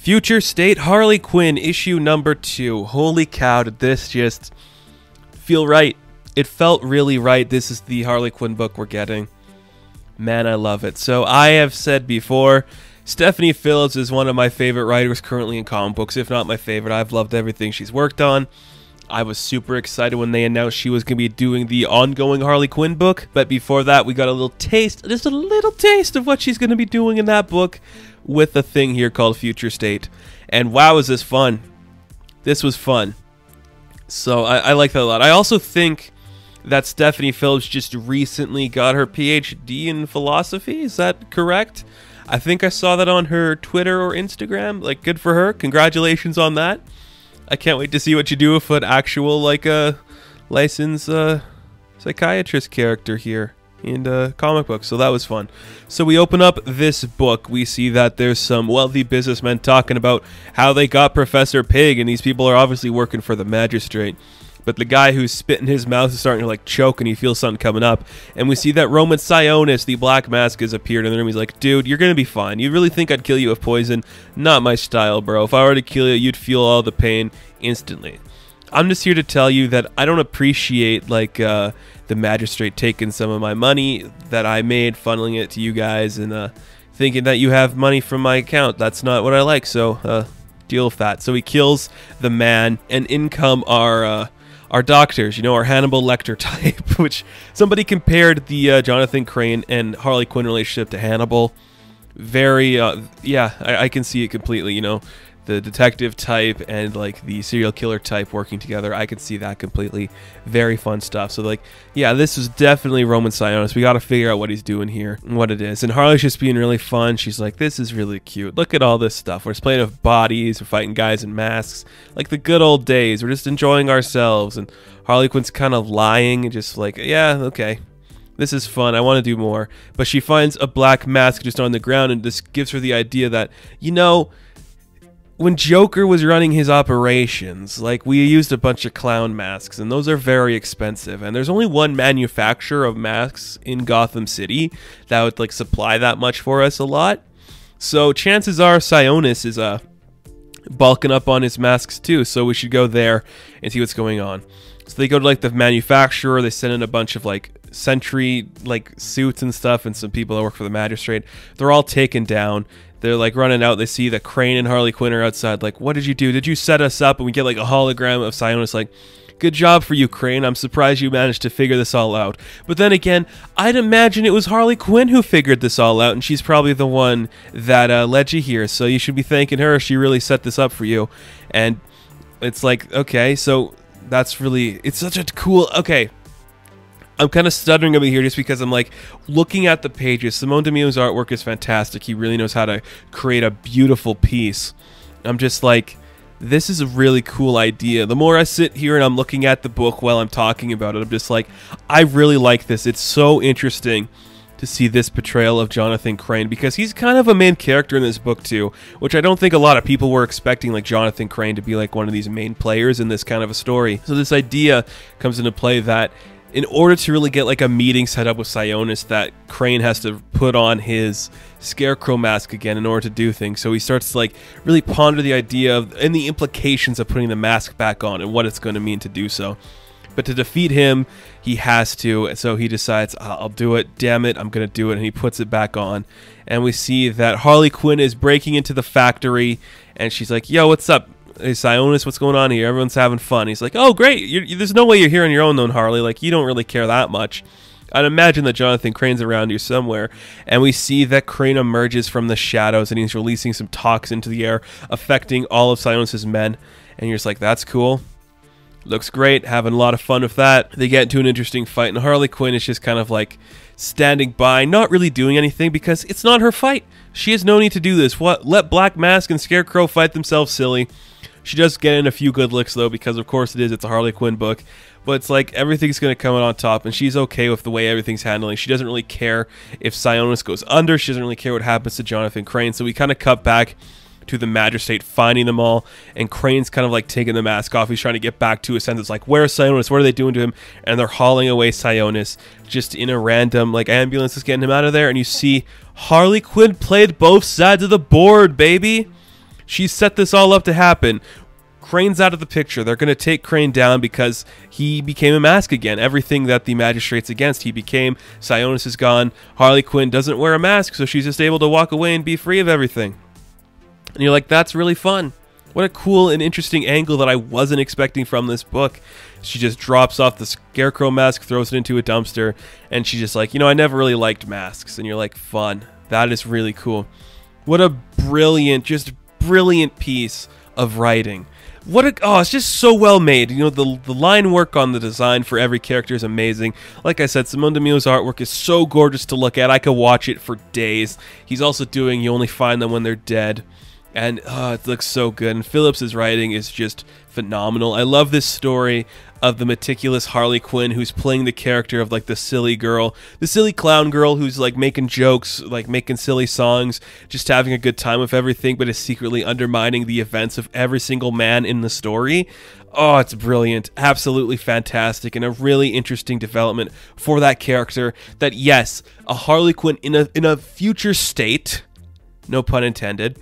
Future State Harley Quinn issue number 2. Holy cow, did this just feel right. It felt really right. This is the Harley Quinn book we're getting. Man, I love it. So I have said before, Stephanie Phillips is one of my favorite writers currently in comic books, if not my favorite. I've loved everything she's worked on. I was super excited when they announced she was going to be doing the ongoing Harley Quinn book. But before that, we got a little taste, just a little taste of what she's going to be doing in that book with a thing here called Future State. And wow, is this fun. This was fun. So I like that a lot. I also think that Stephanie Phillips just recently got her PhD in philosophy. Is that correct? I think I saw that on her Twitter or Instagram. Like, good for her. Congratulations on that. I can't wait to see what you do with an actual, like, licensed psychiatrist character here in comic books. So that was fun. So we open up this book. We see that there's some wealthy businessmen talking about how they got Professor Pig, and these people are obviously working for the magistrate. But the guy who's spitting his mouth is starting to like choke, and he feels something coming up. And we see that Roman Sionis, the Black Mask, has appeared in the room. He's like, dude, you're going to be fine. You really think I'd kill you with poison? Not my style, bro. If I were to kill you, you'd feel all the pain instantly. I'm just here to tell you that I don't appreciate like the magistrate taking some of my money that I made, funneling it to you guys, and thinking that you have money from my account. That's not what I like, so deal with that. So he kills the man, and in come our doctors, you know, our Hannibal Lecter type, which somebody compared the Jonathan Crane and Harley Quinn relationship to Hannibal. Very, yeah, I can see it completely, you know, the detective type and like the serial killer type working together. I can see that completely. Very fun stuff. So like, yeah, this is definitely Roman Sionis. We got to figure out what he's doing here and what it is. And Harley's just being really fun. She's like, this is really cute. Look at all this stuff. We're just playing with bodies. We're fighting guys in masks. Like the good old days. We're just enjoying ourselves. And Harley Quinn's kind of lying and just like, yeah, okay. This is fun. I want to do more. But she finds a black mask just on the ground, and this gives her the idea that, you know, when Joker was running his operations, like, we used a bunch of clown masks, and those are very expensive, and there's only one manufacturer of masks in Gotham City that would like supply that much for us a lot. So chances are Sionis is bulking up on his masks too, so we should go there and see what's going on. So they go to like the manufacturer, they send in a bunch of like sentry like suits and stuff, and some people that work for the magistrate. They're all taken down. They're like running out. They see that Crane and Harley Quinn are outside. Like, what did you do? Did you set us up? And we get like a hologram of Sionis like, good job for you, Crane. I'm surprised you managed to figure this all out. But then again, I'd imagine it was Harley Quinn who figured this all out, and she's probably the one that led you here. So you should be thanking her. She really set this up for you. And it's like, okay, so that's really, it's such a cool, okay. I'm kind of stuttering over here just because I'm like looking at the pages. Simone Demio's artwork is fantastic. He really knows how to create a beautiful piece. I'm just like, this is a really cool idea. The more I sit here and I'm looking at the book while I'm talking about it, I'm just like, I really like this. It's so interesting to see this portrayal of Jonathan Crane, because he's kind of a main character in this book too, which I don't think a lot of people were expecting, like Jonathan Crane to be like one of these main players in this kind of a story. So this idea comes into play that in order to really get like a meeting set up with Sionis, that Crane has to put on his Scarecrow mask again in order to do things. So he starts to like really ponder the idea of and the implications of putting the mask back on and what it's going to mean to do so. But to defeat him, he has to, so he decides, I'll do it, damn it, I'm going to do it, and he puts it back on. And we see that Harley Quinn is breaking into the factory, and she's like, yo, what's up? Hey, Sionis, what's going on here? Everyone's having fun. He's like, oh, great. There's no way you're here on your own, though, Harley. Like, you don't really care that much. I'd imagine that Jonathan Crane's around here somewhere. And we see that Crane emerges from the shadows, and he's releasing some toxin into the air, affecting all of Sionis' men. And you're just like, that's cool. Looks great. Having a lot of fun with that. They get into an interesting fight, and Harley Quinn is just kind of like standing by, not really doing anything, because it's not her fight. She has no need to do this. What? Let Black Mask and Scarecrow fight themselves silly. She does get in a few good licks, though, because of course it's a Harley Quinn book. But it's like everything's going to come out on top, and she's okay with the way everything's handling. She doesn't really care if Sionis goes under. She doesn't really care what happens to Jonathan Crane. So we kind of cut back to the magistrate finding them all, and Crane's kind of like taking the mask off. He's trying to get back to his senses, like, where's Sionis? What are they doing to him? And they're hauling away Sionis just in a random like ambulance is getting him out of there. And you see Harley Quinn played both sides of the board, baby. She set this all up to happen. Crane's out of the picture. They're going to take Crane down because he became a mask again. Everything that the magistrate's against, he became. Sionis is gone. Harley Quinn doesn't wear a mask, so she's just able to walk away and be free of everything. And you're like, that's really fun. What a cool and interesting angle that I wasn't expecting from this book. She just drops off the Scarecrow mask, throws it into a dumpster, and she's just like, you know, I never really liked masks. And you're like, fun. That is really cool. What a brilliant, just brilliant piece of writing. It's just so well made. You know, the line work on the design for every character is amazing. Like I said, Simone DeMille's artwork is so gorgeous to look at. I could watch it for days. He's also doing You Only Find Them When They're Dead. And it looks so good. And Phillips's writing is just phenomenal. I love this story of the meticulous Harley Quinn who's playing the character of like the silly girl, the silly clown girl who's like making jokes, like making silly songs, just having a good time with everything, but is secretly undermining the events of every single man in the story. Oh, it's brilliant. Absolutely fantastic, and a really interesting development for that character. That, yes, a Harley Quinn in a future state, no pun intended,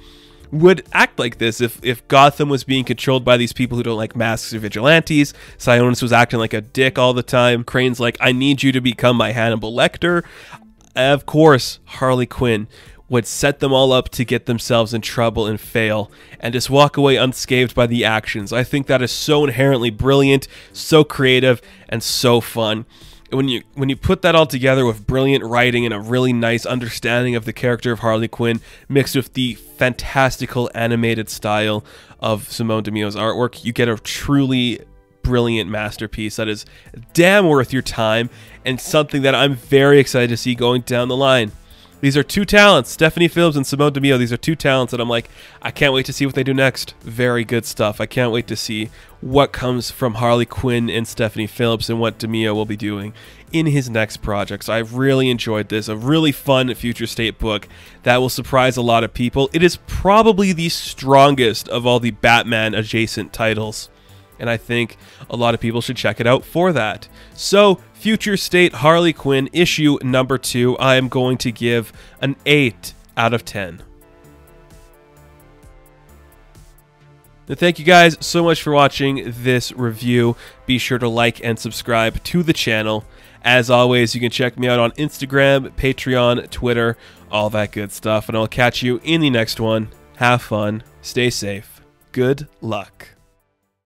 would act like this if Gotham was being controlled by these people who don't like masks or vigilantes. Sionis was acting like a dick all the time. Crane's like, I need you to become my Hannibal Lecter. Of course, Harley Quinn would set them all up to get themselves in trouble and fail, and just walk away unscathed by the actions. I think that is so inherently brilliant, so creative, and so fun. When you put that all together with brilliant writing and a really nice understanding of the character of Harley Quinn, mixed with the fantastical animated style of Simone DeMille's artwork, you get a truly brilliant masterpiece that is damn worth your time, and something that I'm very excited to see going down the line. These are two talents, Stephanie Phillips and Simone DeMille. These are two talents that I'm like, I can't wait to see what they do next. Very good stuff. I can't wait to see what comes from Harley Quinn and Stephanie Phillips and what DeMille will be doing in his next projects. I've really enjoyed this. A really fun future state book that will surprise a lot of people. It is probably the strongest of all the Batman adjacent titles, and I think a lot of people should check it out for that. So, Future State Harley Quinn issue number 2, I am going to give an 8 out of 10. Now, thank you guys so much for watching this review. Be sure to like and subscribe to the channel. As always, you can check me out on Instagram, Patreon, Twitter, all that good stuff. And I'll catch you in the next one. Have fun. Stay safe. Good luck.